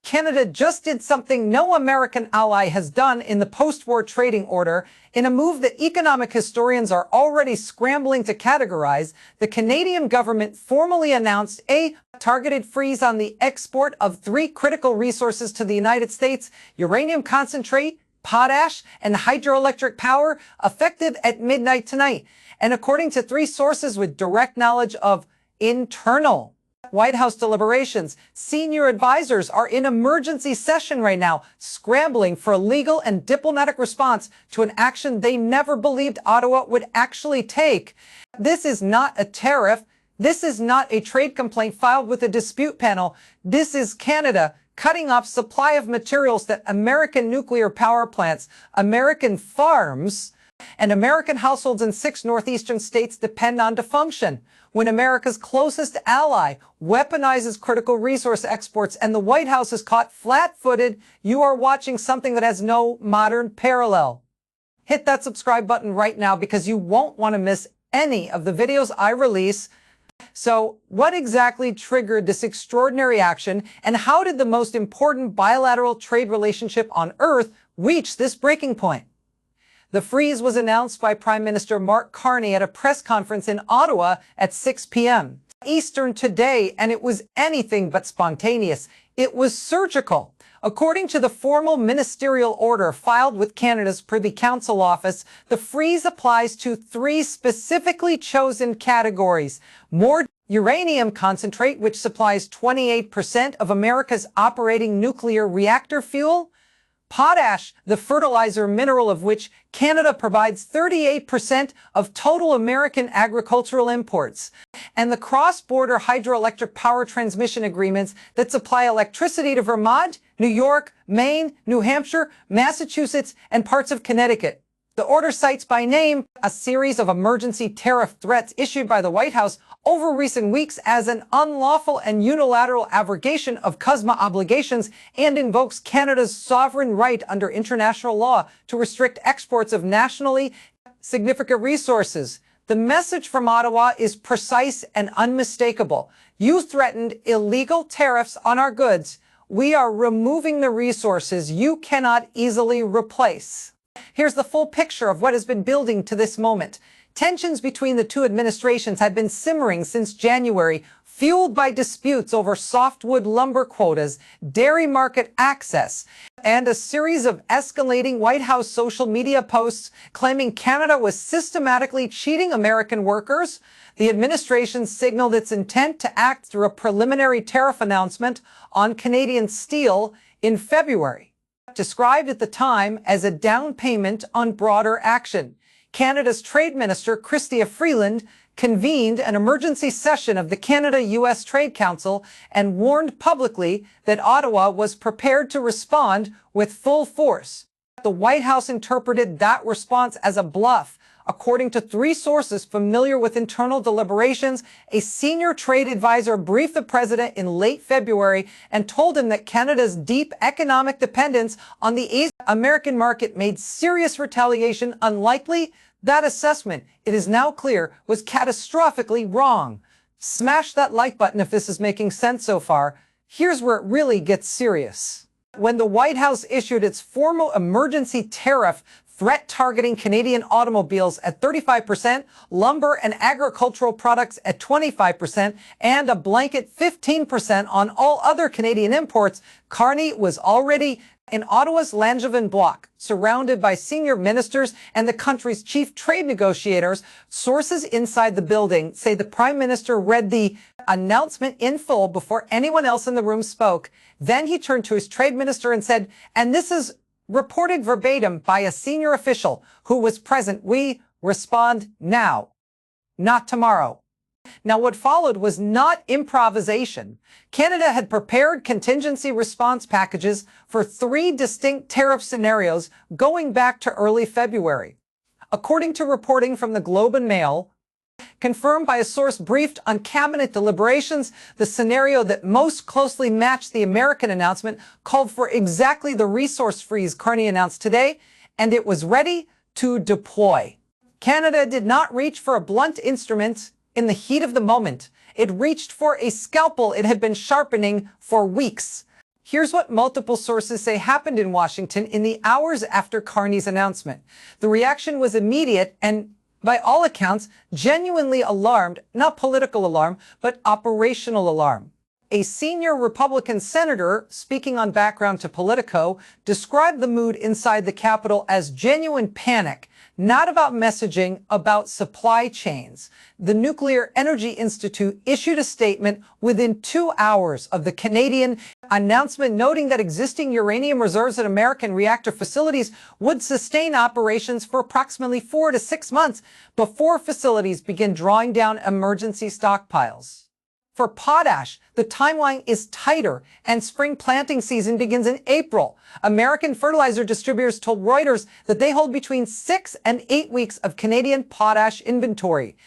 Canada just did something no American ally has done in the post-war trading order. In a move that economic historians are already scrambling to categorize, the Canadian government formally announced a targeted freeze on the export of 3 critical resources to the United States: uranium concentrate, potash, and hydroelectric power, effective at midnight tonight. And according to 3 sources with direct knowledge of internal White House deliberations, senior advisors are in emergency session right now, scrambling for a legal and diplomatic response to an action they never believed Ottawa would actually take. This is not a tariff. This is not a trade complaint filed with a dispute panel. This is Canada cutting off supply of materials that American nuclear power plants, American farms, and American households in 6 northeastern states depend on to function. When America's closest ally weaponizes critical resource exports and the White House is caught flat-footed, you are watching something that has no modern parallel. Hit that subscribe button right now because you won't want to miss any of the videos I release. So, what exactly triggered this extraordinary action, and how did the most important bilateral trade relationship on Earth reach this breaking point? The freeze was announced by Prime Minister Mark Carney at a press conference in Ottawa at 6 p.m. Eastern today, and it was anything but spontaneous. It was surgical. According to the formal ministerial order filed with Canada's Privy Council office, the freeze applies to 3 specifically chosen categories: more uranium concentrate, which supplies 28% of America's operating nuclear reactor fuel; potash, the fertilizer mineral of which Canada provides 38% of total American agricultural imports; and the cross-border hydroelectric power transmission agreements that supply electricity to Vermont, New York, Maine, New Hampshire, Massachusetts, and parts of Connecticut. The order cites by name a series of emergency tariff threats issued by the White House over recent weeks as an unlawful and unilateral abrogation of CUSMA obligations, and invokes Canada's sovereign right under international law to restrict exports of nationally significant resources. The message from Ottawa is precise and unmistakable. You threatened illegal tariffs on our goods. We are removing the resources you cannot easily replace. Here's the full picture of what has been building to this moment. Tensions between the 2 administrations had been simmering since January, fueled by disputes over softwood lumber quotas, dairy market access, and a series of escalating White House social media posts claiming Canada was systematically cheating American workers. The administration signaled its intent to act through a preliminary tariff announcement on Canadian steel in February, described at the time as a down payment on broader action. Canada's Trade Minister, Chrystia Freeland, convened an emergency session of the Canada-US Trade Council and warned publicly that Ottawa was prepared to respond with full force. The White House interpreted that response as a bluff. According to 3 sources familiar with internal deliberations, a senior trade advisor briefed the president in late February and told him that Canada's deep economic dependence on the American market made serious retaliation unlikely. That assessment, it is now clear, was catastrophically wrong. Smash that like button if this is making sense so far. Here's where it really gets serious. When the White House issued its formal emergency tariff threat targeting Canadian automobiles at 35%, lumber and agricultural products at 25%, and a blanket 15% on all other Canadian imports, Carney was already in Ottawa's Langevin block, surrounded by senior ministers and the country's chief trade negotiators. Sources inside the building say the Prime Minister read the announcement in full before anyone else in the room spoke. Then he turned to his trade minister and said, and this is reported verbatim by a senior official who was present, "We respond now, not tomorrow." Now, what followed was not improvisation. Canada had prepared contingency response packages for 3 distinct tariff scenarios going back to early February. According to reporting from the Globe and Mail, confirmed by a source briefed on cabinet deliberations, the scenario that most closely matched the American announcement called for exactly the resource freeze Carney announced today, and it was ready to deploy. Canada did not reach for a blunt instrument in the heat of the moment. It reached for a scalpel it had been sharpening for weeks. Here's what multiple sources say happened in Washington in the hours after Carney's announcement. The reaction was immediate and, by all accounts, genuinely alarmed, not political alarm, but operational alarm. A senior Republican senator, speaking on Background to Politico, described the mood inside the Capitol as genuine panic, not about messaging, about supply chains. The Nuclear Energy Institute issued a statement within 2 hours of the Canadian announcement, noting that existing uranium reserves at American reactor facilities would sustain operations for approximately 4 to 6 months before facilities begin drawing down emergency stockpiles. For potash, the timeline is tighter and spring planting season begins in April. American fertilizer distributors told Reuters that they hold between 6 and 8 weeks of Canadian potash inventory.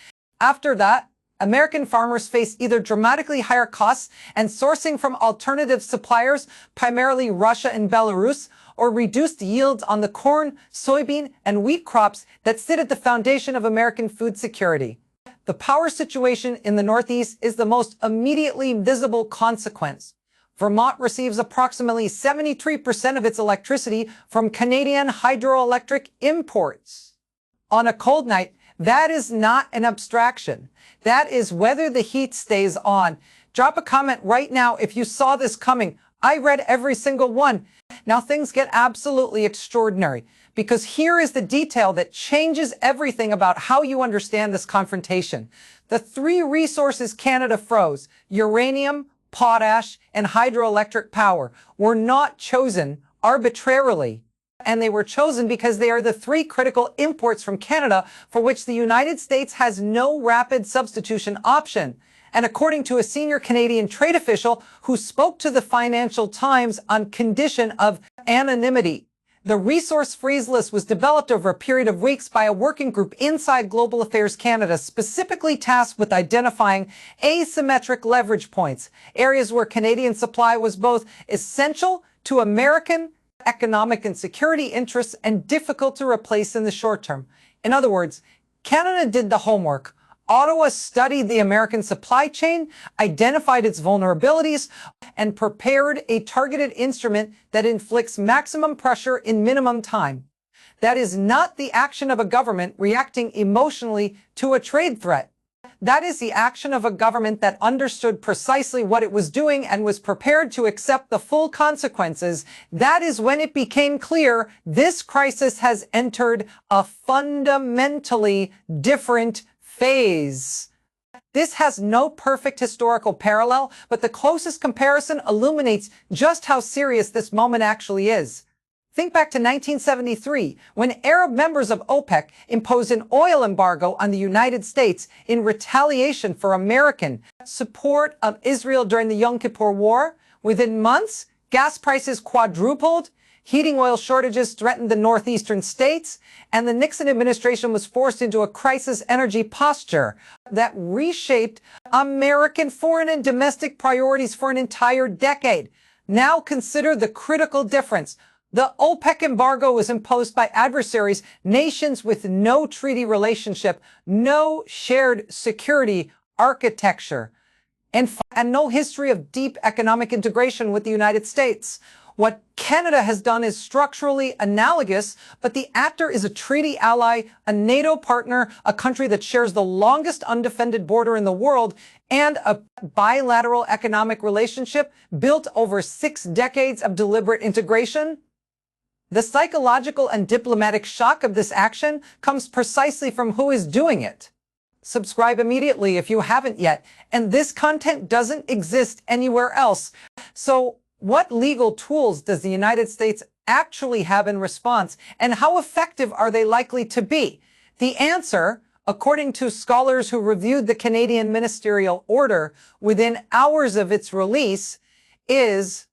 After that, American farmers face either dramatically higher costs and sourcing from alternative suppliers, primarily Russia and Belarus, or reduced yields on the corn, soybean, and wheat crops that sit at the foundation of American food security. The power situation in the Northeast is the most immediately visible consequence. Vermont receives approximately 73% of its electricity from Canadian hydroelectric imports. On a cold night, that is not an abstraction. That is whether the heat stays on. Drop a comment right now if you saw this coming. I read every single one. Now things get absolutely extraordinary, because here is the detail that changes everything about how you understand this confrontation. The 3 resources Canada froze, uranium, potash, and hydroelectric power, were not chosen arbitrarily. And they were chosen because they are the 3 critical imports from Canada for which the United States has no rapid substitution option. And according to a senior Canadian trade official who spoke to the Financial Times on condition of anonymity, the resource freeze list was developed over a period of weeks by a working group inside Global Affairs Canada, specifically tasked with identifying asymmetric leverage points, areas where Canadian supply was both essential to American economic and security interests and difficult to replace in the short term. In other words, Canada did the homework. Ottawa studied the American supply chain, identified its vulnerabilities, and prepared a targeted instrument that inflicts maximum pressure in minimum time. That is not the action of a government reacting emotionally to a trade threat. That is the action of a government that understood precisely what it was doing and was prepared to accept the full consequences. That is when it became clear this crisis has entered a fundamentally different phase. This has no perfect historical parallel, but the closest comparison illuminates just how serious this moment actually is. Think back to 1973, when Arab members of OPEC imposed an oil embargo on the United States in retaliation for American support of Israel during the Yom Kippur War. Within months, gas prices quadrupled, heating oil shortages threatened the northeastern states, and the Nixon administration was forced into a crisis energy posture that reshaped American foreign and domestic priorities for an entire decade. Now consider the critical difference. The OPEC embargo was imposed by adversaries, nations with no treaty relationship, no shared security architecture, and no history of deep economic integration with the United States. What Canada has done is structurally analogous, but the actor is a treaty ally, a NATO partner, a country that shares the longest undefended border in the world, and a bilateral economic relationship built over 6 decades of deliberate integration. The psychological and diplomatic shock of this action comes precisely from who is doing it. Subscribe immediately if you haven't yet, and this content doesn't exist anywhere else. So, what legal tools does the United States actually have in response, and how effective are they likely to be? The answer, according to scholars who reviewed the Canadian ministerial order within hours of its release, is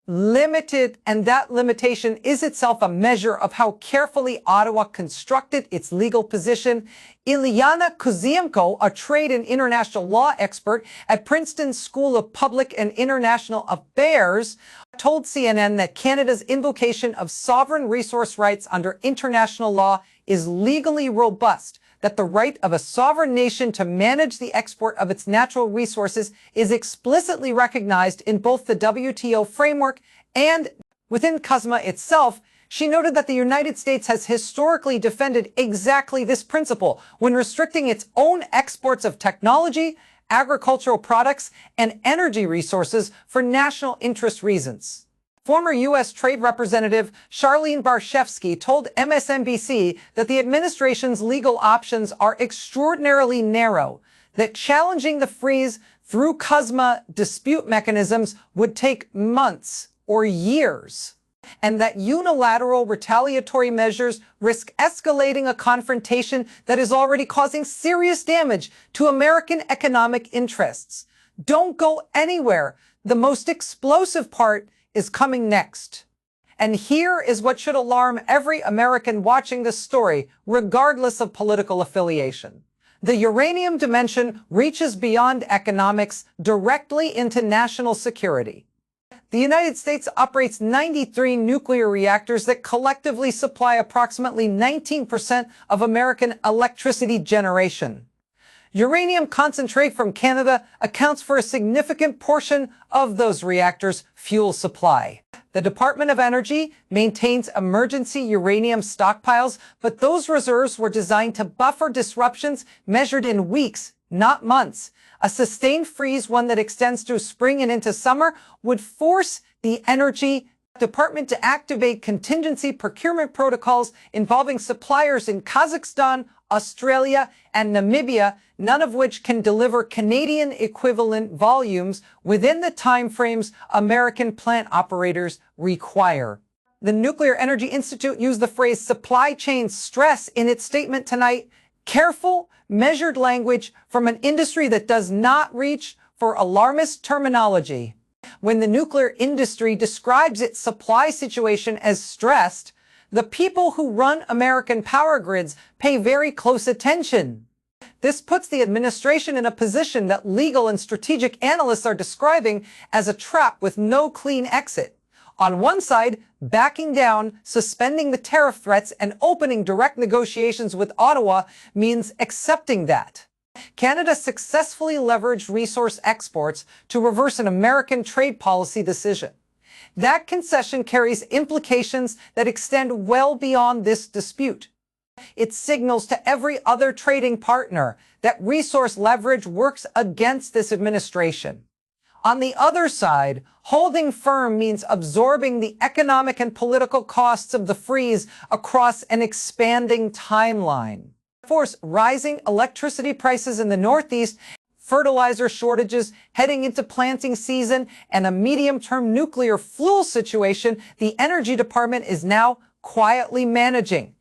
limited, and that limitation is itself a measure of how carefully Ottawa constructed its legal position. Ilyana Kuzienko, a trade and international law expert at Princeton School of Public and International Affairs, told CNN that Canada's invocation of sovereign resource rights under international law is legally robust, that the right of a sovereign nation to manage the export of its natural resources is explicitly recognized in both the WTO framework and within CUSMA itself. She noted that the United States has historically defended exactly this principle when restricting its own exports of technology, agricultural products, and energy resources for national interest reasons. Former U.S. Trade Representative Charlene Barshevsky told MSNBC that the administration's legal options are extraordinarily narrow, that challenging the freeze through CUSMA dispute mechanisms would take months or years, and that unilateral retaliatory measures risk escalating a confrontation that is already causing serious damage to American economic interests. Don't go anywhere. The most explosive part is coming next. And here is what should alarm every American watching this story, regardless of political affiliation. The uranium dimension reaches beyond economics directly into national security. The United States operates 93 nuclear reactors that collectively supply approximately 19% of American electricity generation. Uranium concentrate from Canada accounts for a significant portion of those reactors' fuel supply. The Department of Energy maintains emergency uranium stockpiles, but those reserves were designed to buffer disruptions measured in weeks, not months. A sustained freeze, one that extends through spring and into summer, would force the Energy Department to activate contingency procurement protocols involving suppliers in Kazakhstan, Australia, and Namibia, none of which can deliver Canadian equivalent volumes within the timeframes American plant operators require. The Nuclear Energy Institute used the phrase supply chain stress in its statement tonight. Careful, measured language from an industry that does not reach for alarmist terminology. When the nuclear industry describes its supply situation as stressed, the people who run American power grids pay very close attention. This puts the administration in a position that legal and strategic analysts are describing as a trap with no clean exit. On one side, backing down, suspending the tariff threats, and opening direct negotiations with Ottawa means accepting that. Canada successfully leveraged resource exports to reverse an American trade policy decision. That concession carries implications that extend well beyond this dispute. It signals to every other trading partner that resource leverage works against this administration. On the other side, holding firm means absorbing the economic and political costs of the freeze across an expanding timeline. Force rising electricity prices in the Northeast, fertilizer shortages heading into planting season, and a medium-term nuclear fuel situation the Energy Department is now quietly managing.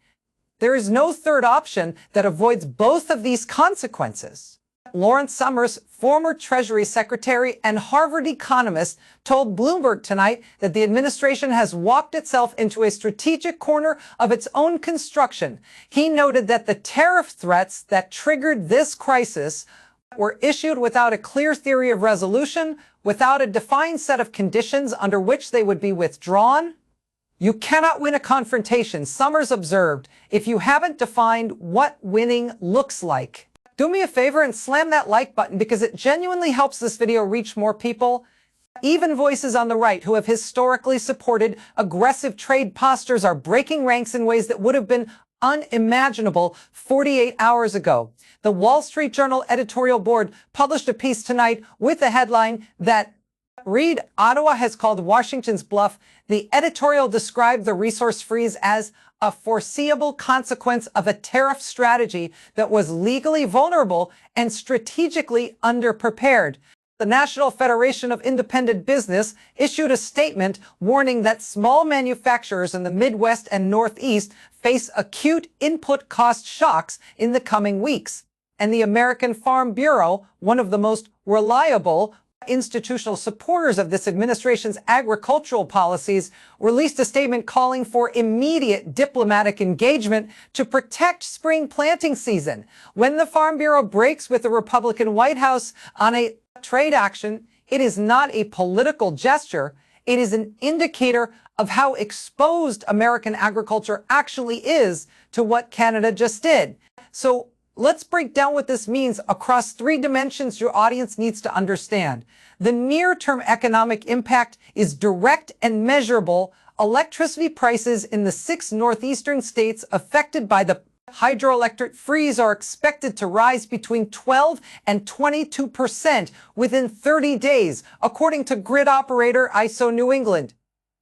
There is no third option that avoids both of these consequences. Lawrence Summers, former Treasury Secretary and Harvard economist, told Bloomberg tonight that the administration has walked itself into a strategic corner of its own construction. He noted that the tariff threats that triggered this crisis were issued without a clear theory of resolution, without a defined set of conditions under which they would be withdrawn. You cannot win a confrontation, Summers observed, if you haven't defined what winning looks like. Do me a favor and slam that like button because it genuinely helps this video reach more people. Even voices on the right who have historically supported aggressive trade postures are breaking ranks in ways that would have been unimaginable 48 hours ago. The Wall Street Journal editorial board published a piece tonight with the headline that read, Ottawa has called Washington's bluff. The editorial described the resource freeze as a foreseeable consequence of a tariff strategy that was legally vulnerable and strategically underprepared. The National Federation of Independent Business issued a statement warning that small manufacturers in the Midwest and Northeast face acute input cost shocks in the coming weeks. And the American Farm Bureau, one of the most reliable institutional supporters of this administration's agricultural policies, released a statement calling for immediate diplomatic engagement to protect spring planting season. When the Farm Bureau breaks with the Republican White House on a trade action, it is not a political gesture. It is an indicator of how exposed American agriculture actually is to what Canada just did. So Let's break down what this means across 3 dimensions your audience needs to understand. The near-term economic impact is direct and measurable. Electricity prices in the 6 northeastern states affected by the hydroelectric freeze are expected to rise between 12 and 22% within 30 days, according to grid operator ISO New England.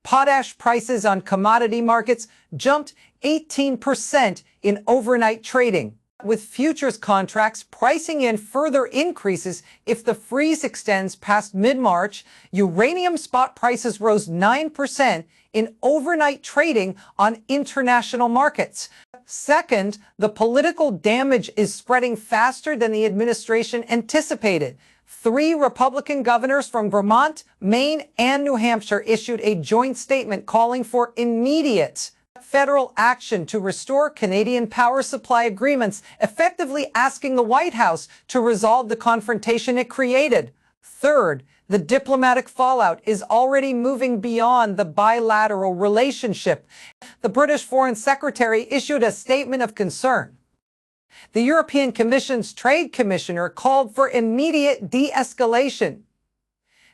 Potash prices on commodity markets jumped 18% in overnight trading, with futures contracts pricing in further increases if the freeze extends past mid-March. Uranium spot prices rose 9% in overnight trading on international markets. Second, the political damage is spreading faster than the administration anticipated. 3 Republican governors from Vermont, Maine, and New Hampshire issued a joint statement calling for immediate federal action to restore Canadian power supply agreements, effectively asking the White House to resolve the confrontation it created. Third, the diplomatic fallout is already moving beyond the bilateral relationship. The British Foreign Secretary issued a statement of concern. The European Commission's Trade Commissioner called for immediate de-escalation.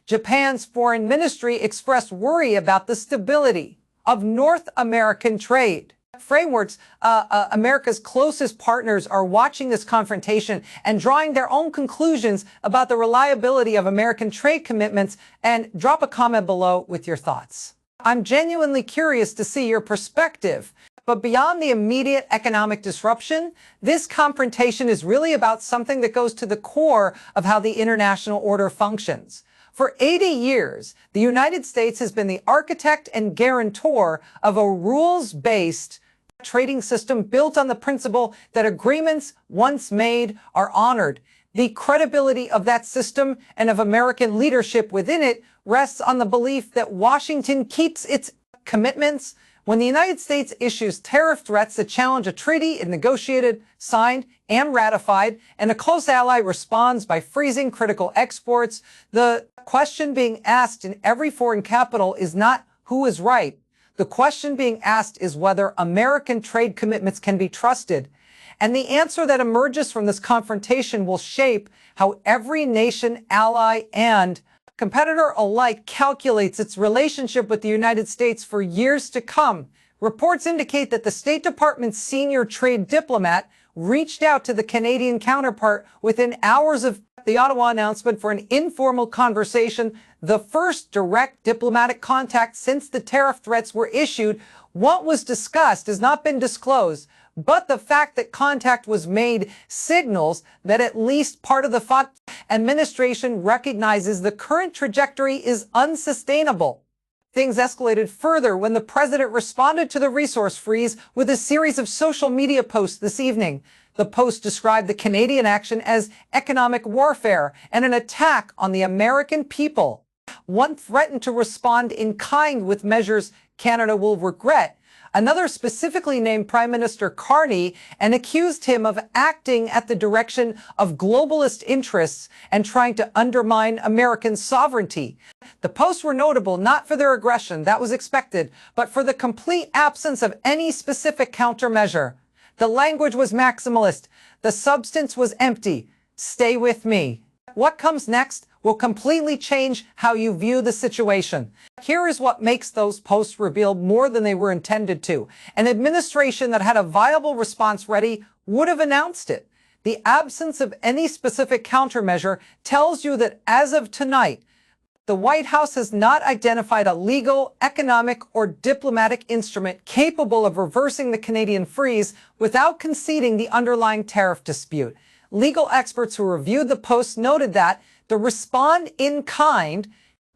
Japan's foreign ministry expressed worry about the stability of North American trade. Frameworks, America's closest partners are watching this confrontation and drawing their own conclusions about the reliability of American trade commitments. And drop a comment below with your thoughts. I'm genuinely curious to see your perspective. But beyond the immediate economic disruption, this confrontation is really about something that goes to the core of how the international order functions. For 80 years, the United States has been the architect and guarantor of a rules-based trading system built on the principle that agreements once made are honored. The credibility of that system and of American leadership within it rests on the belief that Washington keeps its commitments. When the United States issues tariff threats that challenge a treaty it negotiated, signed, and ratified, and a close ally responds by freezing critical exports, the question being asked in every foreign capital is not who is right. The question being asked is whether American trade commitments can be trusted. And the answer that emerges from this confrontation will shape how every nation, ally, and competitor alike calculates its relationship with the United States for years to come. Reports indicate that the State Department's senior trade diplomat reached out to the Canadian counterpart within hours of the Ottawa announcement for an informal conversation, the first direct diplomatic contact since the tariff threats were issued. What was discussed has not been disclosed, but the fact that contact was made signals that at least part of the administration recognizes the current trajectory is unsustainable. Things escalated further when the president responded to the resource freeze with a series of social media posts this evening. The post described the Canadian action as economic warfare and an attack on the American people. One threatened to respond in kind with measures Canada will regret. Another specifically named Prime Minister Carney and accused him of acting at the direction of globalist interests and trying to undermine American sovereignty. The posts were notable not for their aggression, that was expected, but for the complete absence of any specific countermeasure. The language was maximalist. The substance was empty. Stay with me. What comes next will completely change how you view the situation. Here is what makes those posts reveal more than they were intended to. An administration that had a viable response ready would have announced it. The absence of any specific countermeasure tells you that as of tonight, the White House has not identified a legal, economic, or diplomatic instrument capable of reversing the Canadian freeze without conceding the underlying tariff dispute. Legal experts who reviewed the post noted that the respond in kind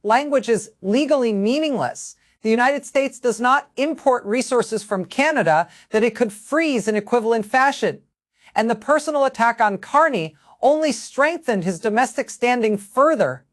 language is legally meaningless. The United States does not import resources from Canada that it could freeze in equivalent fashion. And the personal attack on Carney only strengthened his domestic standing further.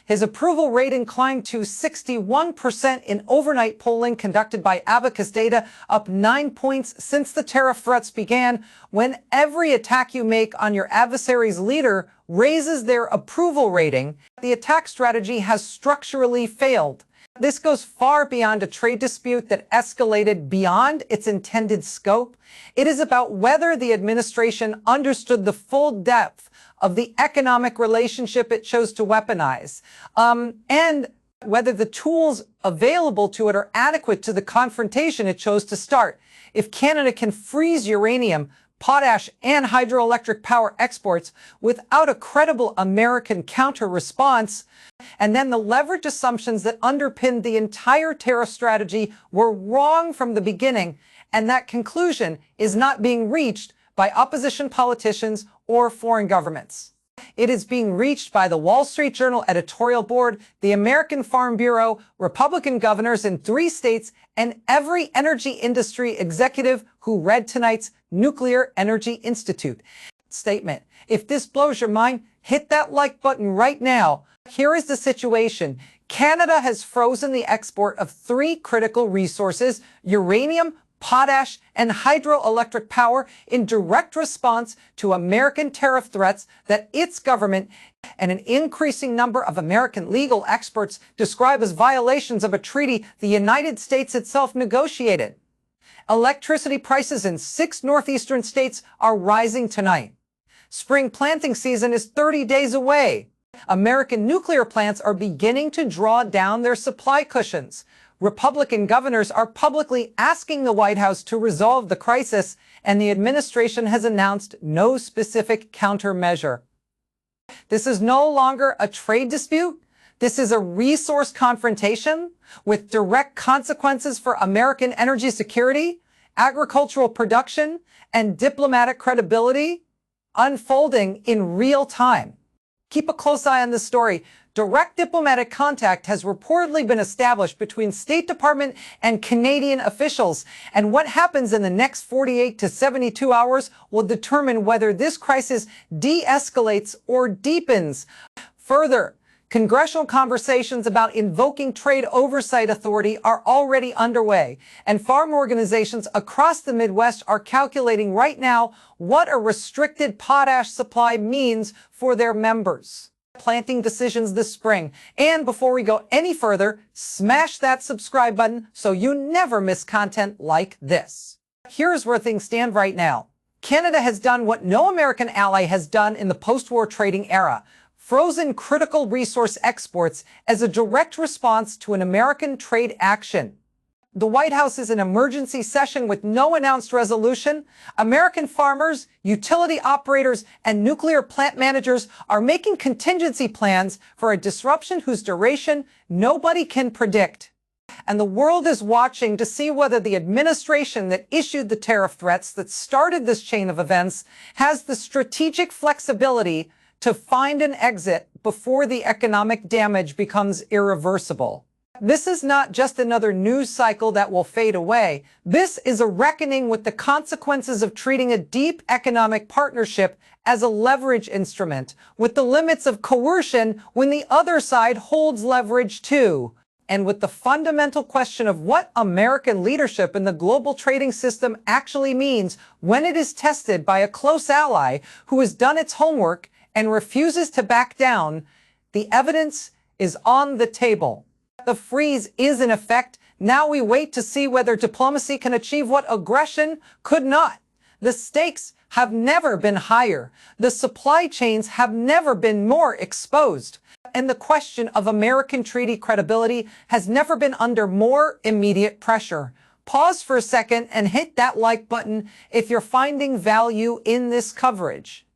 His approval rating climbed to 61% in overnight polling conducted by Abacus Data, up 9 points since the tariff threats began. When every attack you make on your adversary's leader raises their approval rating, the attack strategy has structurally failed. This goes far beyond a trade dispute that escalated beyond its intended scope. It is about whether the administration understood the full depth of the economic relationship it chose to weaponize, and whether the tools available to it are adequate to the confrontation it chose to start. If Canada can freeze uranium, potash, and hydroelectric power exports without a credible American counter-response, and then the leverage assumptions that underpinned the entire tariff strategy were wrong from the beginning, and that conclusion is not being reached by opposition politicians or foreign governments. It is being reached by the Wall Street Journal editorial board, the American Farm Bureau, Republican governors in 3 states, and every energy industry executive who read tonight's Nuclear Energy Institute statement. If this blows your mind, hit that like button right now. Here is the situation. Canada has frozen the export of 3 critical resources, uranium, potash, and hydroelectric power, in direct response to American tariff threats that its government and an increasing number of American legal experts describe as violations of a treaty the United States itself negotiated. Electricity prices in 6 northeastern states are rising tonight. Spring planting season is 30 days away. American nuclear plants are beginning to draw down their supply cushions. Republican governors are publicly asking the White House to resolve the crisis, and the administration has announced no specific countermeasure. This is no longer a trade dispute. This is a resource confrontation with direct consequences for American energy security, agricultural production, and diplomatic credibility unfolding in real time. Keep a close eye on this story. Direct diplomatic contact has reportedly been established between State Department and Canadian officials, and what happens in the next 48 to 72 hours will determine whether this crisis de-escalates or deepens. Further, congressional conversations about invoking trade oversight authority are already underway, and farm organizations across the Midwest are calculating right now what a restricted potash supply means for their members. Planting decisions this spring. And before we go any further, smash that subscribe button so you never miss content like this. Here's where things stand right now. Canada has done what no American ally has done in the post-war trading era: frozen critical resource exports as a direct response to an American trade action. The White House is in emergency session with no announced resolution. American farmers, utility operators, and nuclear plant managers are making contingency plans for a disruption whose duration nobody can predict. And the world is watching to see whether the administration that issued the tariff threats that started this chain of events has the strategic flexibility to find an exit before the economic damage becomes irreversible. This is not just another news cycle that will fade away. This is a reckoning with the consequences of treating a deep economic partnership as a leverage instrument, with the limits of coercion when the other side holds leverage too, and with the fundamental question of what American leadership in the global trading system actually means when it is tested by a close ally who has done its homework and refuses to back down. The evidence is on the table. The freeze is in effect. Now we wait to see whether diplomacy can achieve what aggression could not. The stakes have never been higher. The supply chains have never been more exposed. And the question of American treaty credibility has never been under more immediate pressure. Pause for a second and hit that like button if you're finding value in this coverage.